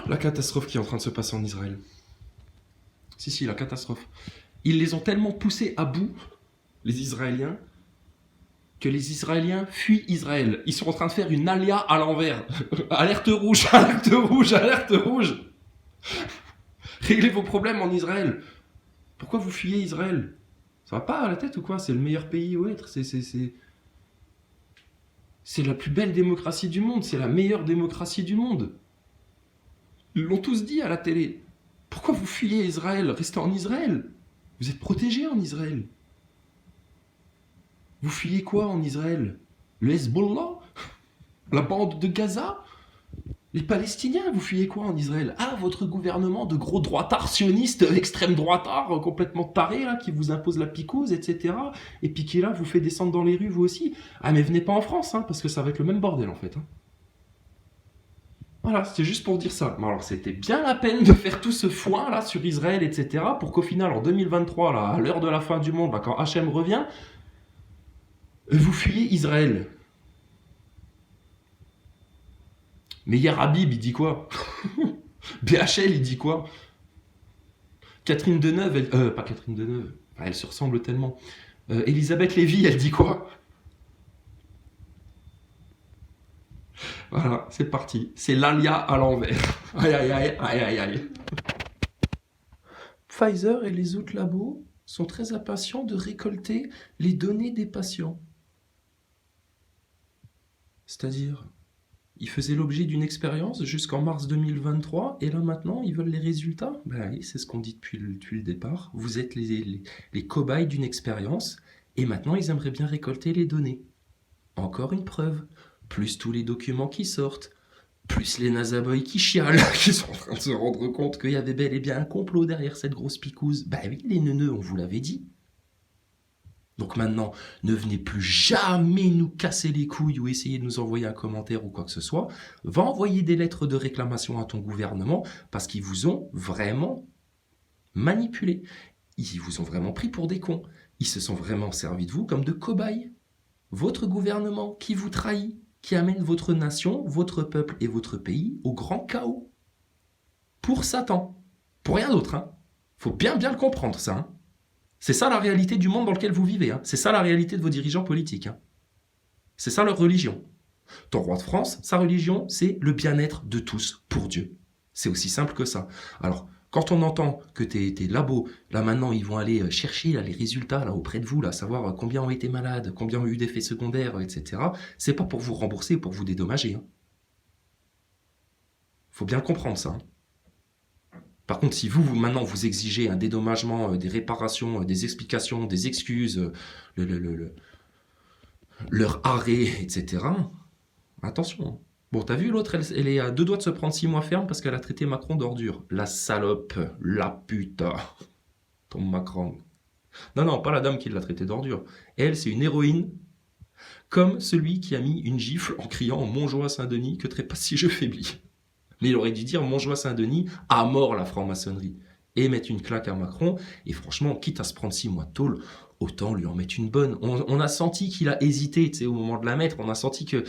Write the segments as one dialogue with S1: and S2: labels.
S1: La catastrophe qui est en train de se passer en Israël. Si, la catastrophe. Ils les ont tellement poussés à bout, les Israéliens, que les Israéliens fuient Israël. Ils sont en train de faire une alia à l'envers. Alerte rouge, alerte rouge, alerte rouge. Réglez vos problèmes en Israël. Pourquoi vous fuyez Israël? Ça va pas à la tête ou quoi? C'est le meilleur pays où être. C'est la plus belle démocratie du monde. C'est la meilleure démocratie du monde. Ils l'ont tous dit à la télé. Pourquoi vous fuyez Israël? Restez en Israël. Vous êtes protégés en Israël. Vous fuyez quoi en Israël? Le Hezbollah? La bande de Gaza? Les Palestiniens, vous fuyez quoi en Israël? Ah, votre gouvernement de gros droitards sionistes, extrême droitards, complètement tarés, là, qui vous impose la picouse, etc. Et puis qui, là, vous fait descendre dans les rues, vous aussi. Ah, mais venez pas en France, hein, parce que ça va être le même bordel, en fait. Hein. Voilà, c'était juste pour dire ça. Mais alors, c'était bien la peine de faire tout ce foin, là, sur Israël, etc., pour qu'au final, en 2023, là, à l'heure de la fin du monde, là, quand Hachem revient, vous fuyez Israël. Mais hier, Habib, il dit quoi? BHL, il dit quoi? Catherine Deneuve, pas Catherine Deneuve, elle se ressemble tellement. Elisabeth Lévy, elle dit quoi? Voilà, c'est parti. C'est l'alia à l'envers. Aïe, aïe, aïe, aïe, aïe, aïe. Pfizer et les autres labos sont très impatients de récolter les données des patients. C'est-à-dire, ils faisaient l'objet d'une expérience jusqu'en mars 2023, et là maintenant, ils veulent les résultats. Ben oui, c'est ce qu'on dit depuis le départ. Vous êtes les cobayes d'une expérience, et maintenant, ils aimeraient bien récolter les données. Encore une preuve. Plus tous les documents qui sortent. Plus les nasaboys qui chialent, qui sont en train de se rendre compte qu'il y avait bel et bien un complot derrière cette grosse picouse. Ben oui, les neuneux, on vous l'avait dit. Donc maintenant, ne venez plus jamais nous casser les couilles ou essayer de nous envoyer un commentaire ou quoi que ce soit. Va envoyer des lettres de réclamation à ton gouvernement parce qu'ils vous ont vraiment manipulé. Ils vous ont vraiment pris pour des cons. Ils se sont vraiment servis de vous comme de cobayes. Votre gouvernement qui vous trahit, qui amène votre nation, votre peuple et votre pays au grand chaos. Pour Satan. Pour rien d'autre. Hein. Faut bien le comprendre ça. Hein. C'est ça la réalité du monde dans lequel vous vivez. Hein. C'est ça la réalité de vos dirigeants politiques. Hein. C'est ça leur religion. Ton roi de France, sa religion, c'est le bien-être de tous pour Dieu. C'est aussi simple que ça. Alors, quand on entend que tes labos, là maintenant, ils vont aller chercher là, les résultats là, auprès de vous, là, savoir combien ont été malades, combien ont eu d'effets secondaires, etc., c'est pas pour vous rembourser ou pour vous dédommager. Hein. Faut bien comprendre ça. Hein. Par contre, si maintenant, vous exigez un dédommagement, des réparations, des explications, des excuses, leur arrêt, etc., attention. Hein. Bon, t'as vu, l'autre, elle est à 2 doigts de se prendre 6 mois ferme parce qu'elle a traité Macron d'ordure. La salope, la pute, ton Macron. Non, pas la dame qui l'a traité d'ordure. Elle, c'est une héroïne, comme celui qui a mis une gifle en criant « Montjoie Saint-Denis, que trépasse si je faiblis ». Mais il aurait dû dire Montjoie Saint-Denis, à mort la franc-maçonnerie. Et mettre une claque à Macron. Et franchement, quitte à se prendre 6 mois de tôle, autant lui en mettre une bonne. On a senti qu'il a hésité, tu sais, au moment de la mettre. On a senti qu'il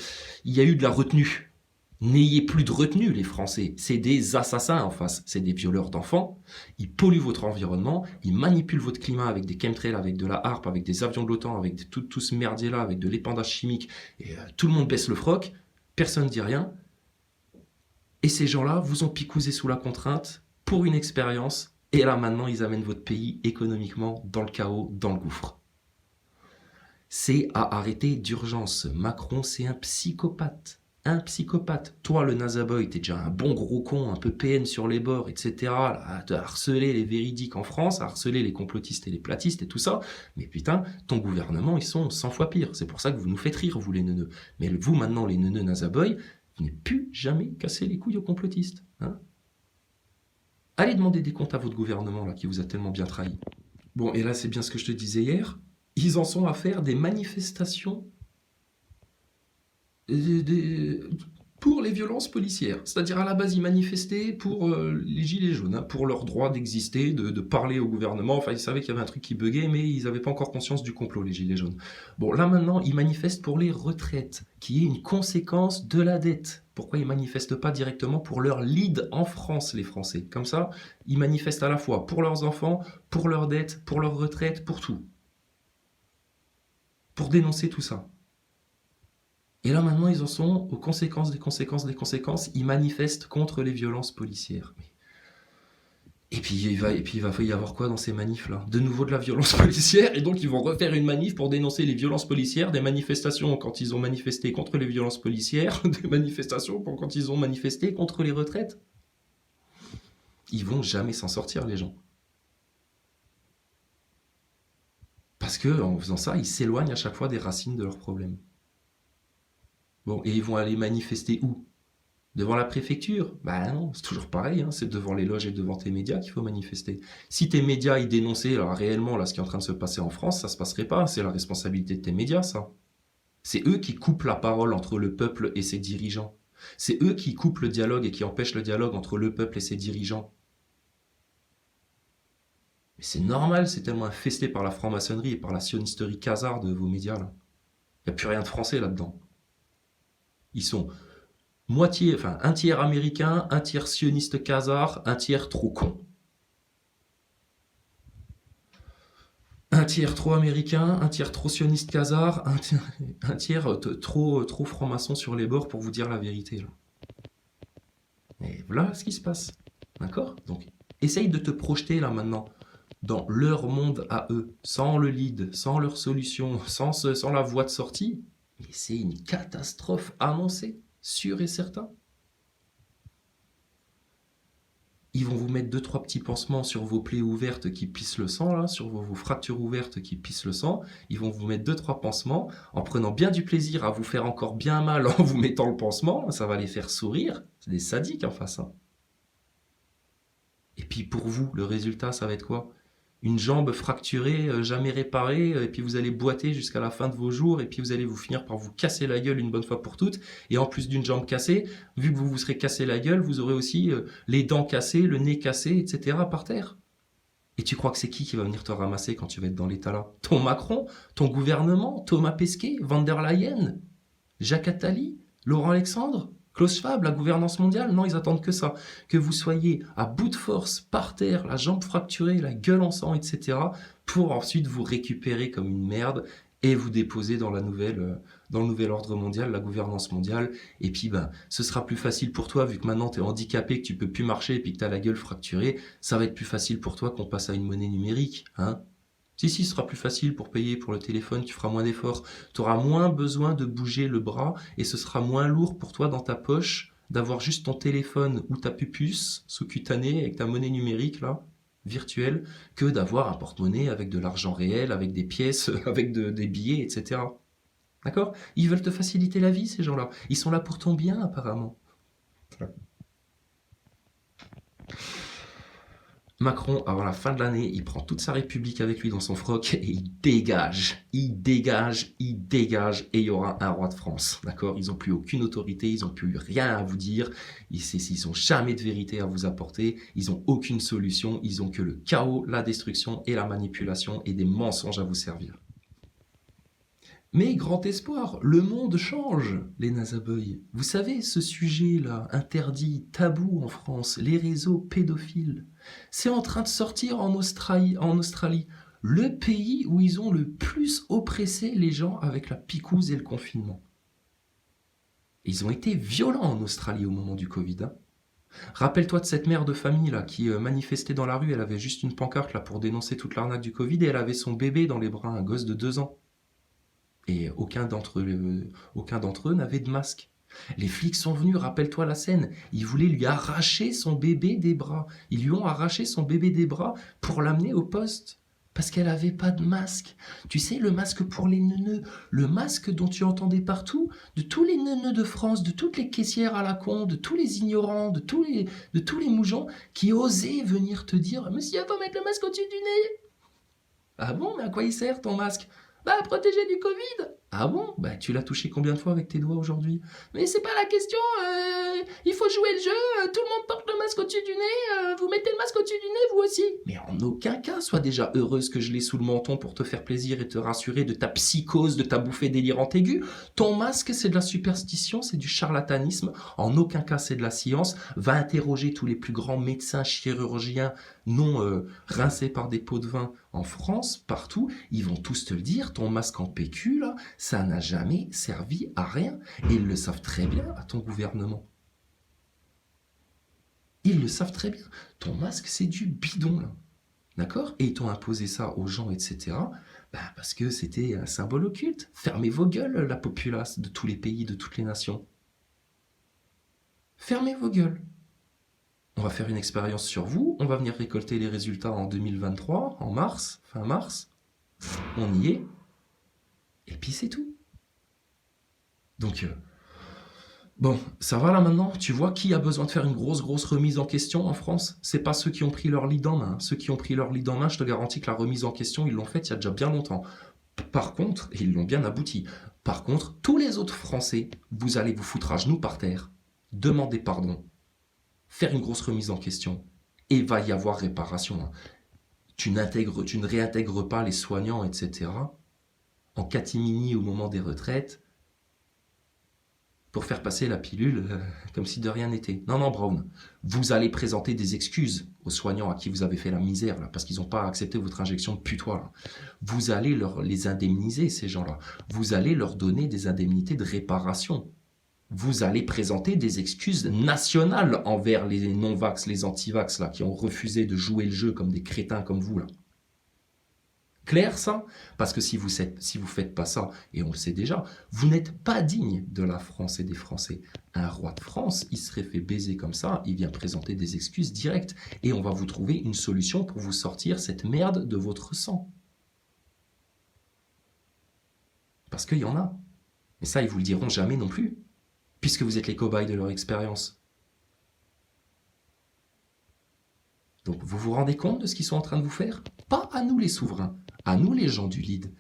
S1: y a eu de la retenue. N'ayez plus de retenue, les Français. C'est des assassins en face. C'est des violeurs d'enfants. Ils polluent votre environnement. Ils manipulent votre climat avec des chemtrails, avec de la harpe, avec des avions de l'OTAN, avec tout ce merdier-là, avec de l'épandage chimique. Et tout le monde baisse le froc. Personne ne dit rien. Et ces gens-là vous ont picousé sous la contrainte pour une expérience. Et là, maintenant, ils amènent votre pays économiquement dans le chaos, dans le gouffre. C'est à arrêter d'urgence. Macron, c'est un psychopathe. Un psychopathe. Toi, le Nazaboy, t'es déjà un bon gros con, un peu PN sur les bords, etc. Là, à harceler les véridiques en France, à harceler les complotistes et les platistes et tout ça. Mais putain, ton gouvernement, ils sont 100 fois pires. C'est pour ça que vous nous faites rire, vous les neuneux. Mais vous, maintenant, les neuneux Nazaboy, vous n'avez plus jamais cassé les couilles aux complotistes. Hein. Allez demander des comptes à votre gouvernement, là, qui vous a tellement bien trahi. Bon, et là, c'est bien ce que je te disais hier. Ils en sont à faire des manifestations pour les violences policières. C'est-à-dire, à la base, ils manifestaient pour les gilets jaunes, hein, pour leur droit d'exister, de parler au gouvernement. Enfin, ils savaient qu'il y avait un truc qui buguait, mais ils n'avaient pas encore conscience du complot, les gilets jaunes. Bon, là, maintenant, ils manifestent pour les retraites, qui est une conséquence de la dette. Pourquoi ils manifestent pas directement pour leur lead en France, les Français? Comme ça, ils manifestent à la fois pour leurs enfants, pour leurs dettes, pour leurs retraites, pour tout. Pour dénoncer tout ça. Et là, maintenant, ils en sont aux conséquences des conséquences des conséquences. Ils manifestent contre les violences policières. Et puis, il va y avoir quoi dans ces manifs-là? De nouveau de la violence policière, et donc ils vont refaire une manif pour dénoncer les violences policières, des manifestations quand ils ont manifesté contre les violences policières, des manifestations quand ils ont manifesté contre les retraites. Ils vont jamais s'en sortir, les gens. Parce que en faisant ça, ils s'éloignent à chaque fois des racines de leurs problèmes. Bon, et ils vont aller manifester où? Devant la préfecture? Bah non, c'est toujours pareil, hein, c'est devant les loges et devant tes médias qu'il faut manifester. Si tes médias ils dénonçaient alors réellement là, ce qui est en train de se passer en France, ça se passerait pas, c'est la responsabilité de tes médias, ça. C'est eux qui coupent la parole entre le peuple et ses dirigeants. C'est eux qui coupent le dialogue et qui empêchent le dialogue entre le peuple et ses dirigeants. Mais c'est normal, c'est tellement infesté par la franc-maçonnerie et par la sionisterie casarde de vos médias, là. Il n'y a plus rien de français là-dedans. Ils sont un tiers américain, un tiers sioniste khazar, un tiers trop con. Un tiers trop américain, un tiers trop sioniste khazar, un tiers trop franc-maçon sur les bords pour vous dire la vérité. Là. Et voilà ce qui se passe. D'accord? Donc, essaye de te projeter là maintenant dans leur monde à eux, sans le lead, sans leur solution, sans la voie de sortie. Mais c'est une catastrophe annoncée, sûr et certain. Ils vont vous mettre 2-3 petits pansements sur vos plaies ouvertes qui pissent le sang, là, sur vos fractures ouvertes qui pissent le sang. Ils vont vous mettre 2-3 pansements en prenant bien du plaisir à vous faire encore bien mal en vous mettant le pansement. Ça va les faire sourire. C'est des sadiques en face. Hein. Et puis pour vous, le résultat, ça va être quoi? Une jambe fracturée, jamais réparée, et puis vous allez boiter jusqu'à la fin de vos jours, et puis vous allez vous finir par vous casser la gueule une bonne fois pour toutes. Et en plus d'une jambe cassée, vu que vous vous serez cassé la gueule, vous aurez aussi les dents cassées, le nez cassé, etc. par terre. Et tu crois que c'est qui va venir te ramasser quand tu vas être dans l'état là? Ton Macron? Ton gouvernement? Thomas Pesquet? Van der Leyen? Jacques Attali? Laurent Alexandre? Klaus Schwab, la gouvernance mondiale? Non, ils attendent que ça. Que vous soyez à bout de force, par terre, la jambe fracturée, la gueule en sang, etc. pour ensuite vous récupérer comme une merde et vous déposer dans le nouvel ordre mondial, la gouvernance mondiale. Et puis, ce sera plus facile pour toi, vu que maintenant tu es handicapé, que tu peux plus marcher et puis que tu as la gueule fracturée. Ça va être plus facile pour toi qu'on passe à une monnaie numérique, hein. Si, ce sera plus facile pour payer pour le téléphone, tu feras moins d'efforts. Tu auras moins besoin de bouger le bras et ce sera moins lourd pour toi dans ta poche d'avoir juste ton téléphone ou ta pupuce sous-cutanée avec ta monnaie numérique, là, virtuelle, que d'avoir un porte-monnaie avec de l'argent réel, avec des pièces, avec des billets, etc. D'accord? Ils veulent te faciliter la vie, ces gens-là. Ils sont là pour ton bien, apparemment. Macron, avant la fin de l'année, il prend toute sa République avec lui dans son froc et il dégage, et il y aura un roi de France, d'accord? Ils n'ont plus aucune autorité, ils n'ont plus rien à vous dire, ils n'ont jamais de vérité à vous apporter, ils n'ont aucune solution, ils n'ont que le chaos, la destruction et la manipulation et des mensonges à vous servir. Mais grand espoir, le monde change, les nazaboys. Vous savez, ce sujet-là, interdit, tabou en France, les réseaux pédophiles, c'est en train de sortir en Australie, le pays où ils ont le plus oppressé les gens avec la picouse et le confinement. Ils ont été violents en Australie au moment du Covid. Hein. Rappelle-toi de cette mère de famille là qui manifestait dans la rue, elle avait juste une pancarte là pour dénoncer toute l'arnaque du Covid et elle avait son bébé dans les bras, un gosse de 2 ans. Et aucun d'entre eux n'avait de masque. Les flics sont venus, rappelle-toi la scène. Ils voulaient lui arracher son bébé des bras. Ils lui ont arraché son bébé des bras pour l'amener au poste. Parce qu'elle n'avait pas de masque. Tu sais, le masque pour les neuneux. Le masque dont tu entendais partout, de tous les neuneux de France, de toutes les caissières à la con, de tous les ignorants, de tous les moujons qui osaient venir te dire « Monsieur, faut mettre le masque au-dessus du nez !» Ah bon, mais à quoi il sert ton masque ? Bah, protéger du Covid. Ah bon? Bah, tu l'as touché combien de fois avec tes doigts aujourd'hui? Mais c'est pas la question, il faut jouer le jeu, tout le monde porte le masque au-dessus du nez, vous mettez le masque au-dessus du nez, vous aussi. Mais en aucun cas, sois déjà heureuse que je l'ai sous le menton pour te faire plaisir et te rassurer de ta psychose, de ta bouffée délirante aiguë. Ton masque, c'est de la superstition, c'est du charlatanisme, en aucun cas c'est de la science. Va interroger tous les plus grands médecins chirurgiens non rincés par des pots de vin en France, partout, ils vont tous te le dire, ton masque en PQ, là, ça n'a jamais servi à rien. Et ils le savent très bien à ton gouvernement. Ils le savent très bien. Ton masque, c'est du bidon, là. D'accord? Et ils t'ont imposé ça aux gens, etc. Parce que c'était un symbole occulte. Fermez vos gueules, la populace de tous les pays, de toutes les nations. Fermez vos gueules. On va faire une expérience sur vous. On va venir récolter les résultats en 2023, en mars, fin mars. On y est. Et puis c'est tout. Donc, bon, ça va là maintenant? Tu vois qui a besoin de faire une grosse remise en question en France? C'est pas ceux qui ont pris leur lead en main. Ceux qui ont pris leur lead en main, je te garantis que la remise en question, ils l'ont faite il y a déjà bien longtemps. Par contre, ils l'ont bien abouti. Par contre, tous les autres Français, vous allez vous foutre à genoux par terre, demander pardon, faire une grosse remise en question, et va y avoir réparation. Tu ne réintègres pas les soignants, etc. en catimini au moment des retraites, pour faire passer la pilule comme si de rien n'était. Non, non, Brown, vous allez présenter des excuses aux soignants à qui vous avez fait la misère, là, parce qu'ils n'ont pas accepté votre injection de putois. Là. Vous allez les indemniser, ces gens-là. Vous allez leur donner des indemnités de réparation. Vous allez présenter des excuses nationales envers les non-vax, les anti-vax, là, qui ont refusé de jouer le jeu comme des crétins comme vous, là. Clair ça? Parce que si vous faites pas ça, et on le sait déjà, vous n'êtes pas digne de la France et des Français. Un roi de France, il serait fait baiser comme ça, il vient présenter des excuses directes, et on va vous trouver une solution pour vous sortir cette merde de votre sang. Parce qu'il y en a. Mais ça, ils vous le diront jamais non plus, puisque vous êtes les cobayes de leur expérience. Donc vous vous rendez compte de ce qu'ils sont en train de vous faire? Pas à nous les souverains, à nous les gens du lead.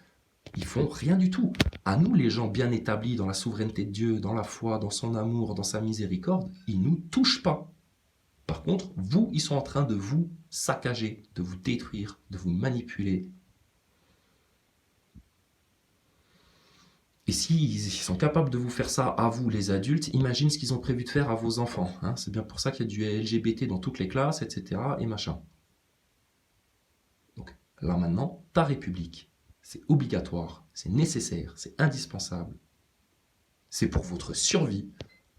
S1: Ils font rien du tout. À nous les gens bien établis dans la souveraineté de Dieu, dans la foi, dans son amour, dans sa miséricorde, ils nous touchent pas. Par contre, vous, ils sont en train de vous saccager, de vous détruire, de vous manipuler. Et s'ils sont capables de vous faire ça à vous, les adultes, imagine ce qu'ils ont prévu de faire à vos enfants. Hein. C'est bien pour ça qu'il y a du LGBT dans toutes les classes, etc. et machin. Donc là maintenant, ta République, c'est obligatoire, c'est nécessaire, c'est indispensable. C'est pour votre survie.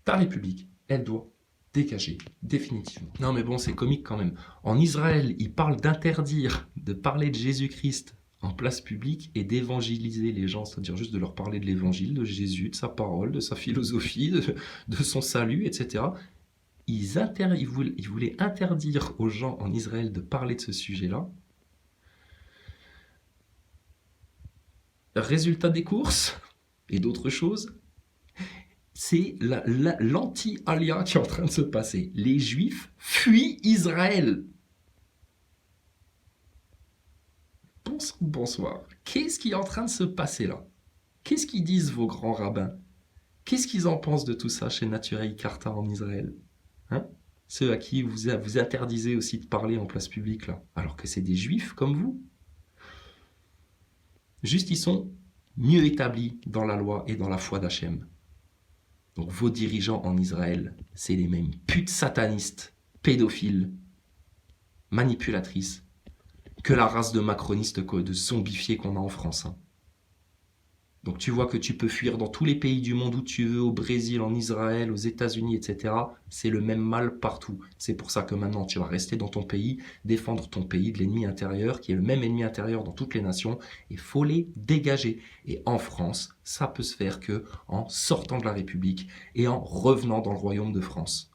S1: Ta République, elle doit dégager définitivement. Non mais bon, c'est comique quand même. En Israël, ils parlent d'interdire de parler de Jésus-Christ en place publique et d'évangéliser les gens, c'est-à-dire juste de leur parler de l'évangile, de Jésus, de sa parole, de sa philosophie, de son salut, etc. Ils voulaient interdire aux gens en Israël de parler de ce sujet-là. Résultat des courses et d'autres choses, c'est l'anti-alia qui est en train de se passer. Les Juifs fuient Israël. Bonsoir. Qu'est-ce qui est en train de se passer là? Qu'est-ce qu'ils disent vos grands rabbins? Qu'est-ce qu'ils en pensent de tout ça chez Naturel Carta en Israël? Hein? Ceux à qui vous interdisez aussi de parler en place publique là, alors que c'est des juifs comme vous. Juste ils sont mieux établis dans la loi et dans la foi d'Hachem. Donc vos dirigeants en Israël, c'est les mêmes putes satanistes, pédophiles, manipulatrices, que la race de macronistes, de zombifiés qu'on a en France. Hein. Donc tu vois que tu peux fuir dans tous les pays du monde où tu veux, au Brésil, en Israël, aux États-Unis, etc. C'est le même mal partout. C'est pour ça que maintenant tu vas rester dans ton pays, défendre ton pays de l'ennemi intérieur, qui est le même ennemi intérieur dans toutes les nations, et faut les dégager. Et en France, ça peut se faire que en sortant de la République et en revenant dans le royaume de France.